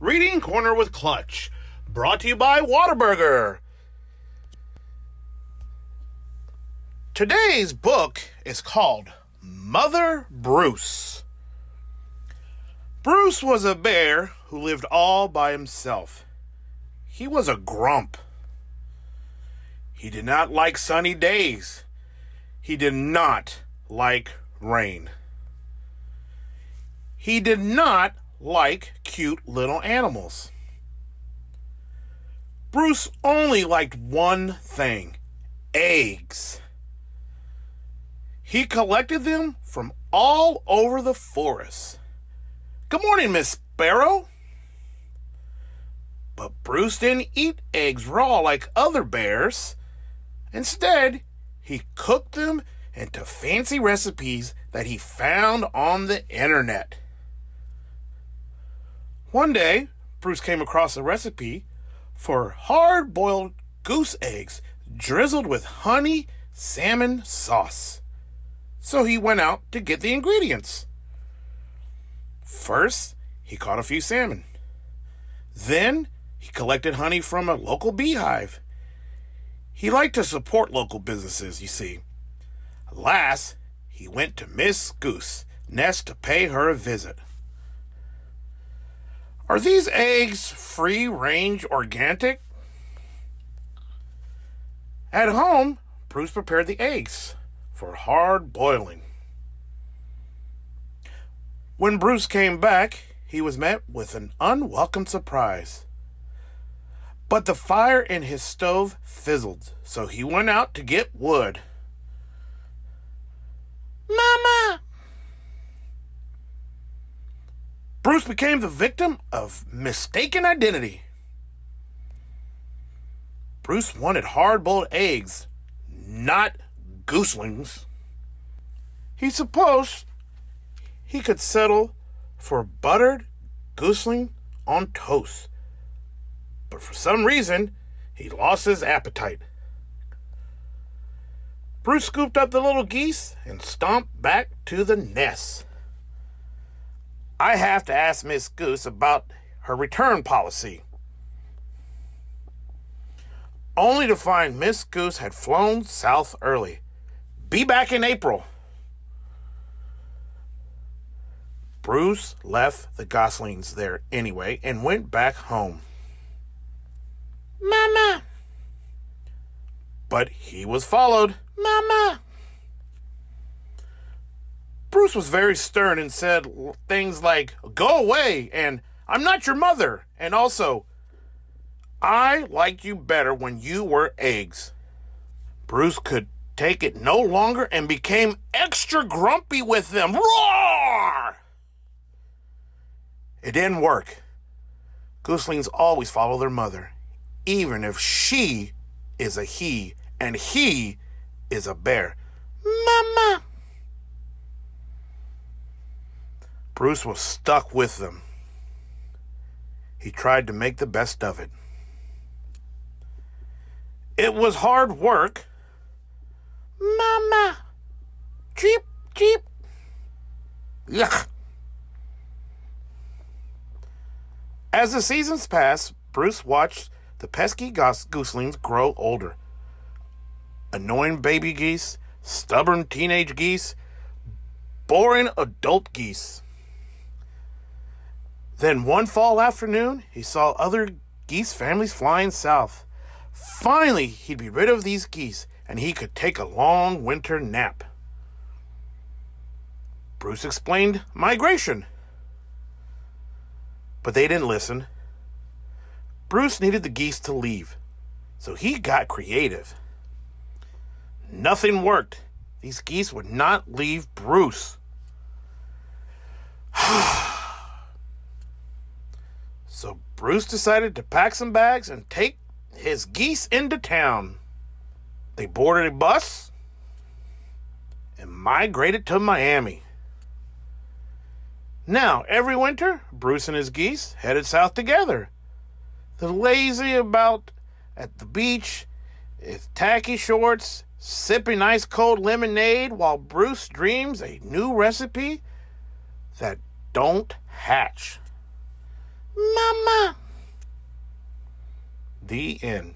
Reading Corner with Clutch, brought to you by Whataburger. Today's book is called Mother Bruce. Bruce was a bear who lived all by himself. He was a grump. He did not like sunny days. He did not like rain. He did not like cute little animals. Bruce only liked one thing: eggs. He collected them from all over the forest. "Good morning, Miss Sparrow." But Bruce didn't eat eggs raw like other bears. Instead, he cooked them into fancy recipes that he found on the internet. One day, Bruce came across a recipe for hard-boiled goose eggs drizzled with honey salmon sauce. So he went out to get the ingredients. First, he caught a few salmon. Then, he collected honey from a local beehive. He liked to support local businesses, you see. Last, he went to Miss Goose's nest to pay her a visit. "Are these eggs free-range organic?" At home, Bruce prepared the eggs for hard boiling. When Bruce came back, he was met with an unwelcome surprise. But the fire in his stove fizzled, so he went out to get wood. "Mama!" Bruce became the victim of mistaken identity. Bruce wanted hard-boiled eggs, not gooselings. He supposed he could settle for buttered gooseling on toast. But for some reason, he lost his appetite. Bruce scooped up the little geese and stomped back to the nest. "I have to ask Miss Goose about her return policy." Only to find Miss Goose had flown south early. "Be back in April." Bruce left the goslings there anyway and went back home. "Mama!" But he was followed. "Mama!" Bruce was very stern and said things like, "Go away," and "I'm not your mother," and also, "I liked you better when you were eggs." Bruce could take it no longer and became extra grumpy with them. Roar! It didn't work. Gooselings always follow their mother, even if she is a he and he is a bear. "Mama!" Bruce was stuck with them. He tried to make the best of it. It was hard work. "Mama! Cheep, cheep!" Yuck! As the seasons passed, Bruce watched the pesky gooselings grow older. Annoying baby geese, stubborn teenage geese, boring adult geese. Then one fall afternoon, he saw other geese families flying south. Finally, he'd be rid of these geese, and he could take a long winter nap. Bruce explained migration. But they didn't listen. Bruce needed the geese to leave, so he got creative. Nothing worked. These geese would not leave Bruce. So Bruce decided to pack some bags and take his geese into town. They boarded a bus and migrated to Miami. Now, every winter, Bruce and his geese headed south together. They're lazy about at the beach, with tacky shorts, sipping ice cold lemonade while Bruce dreams a new recipe that don't hatch. Mama. The end.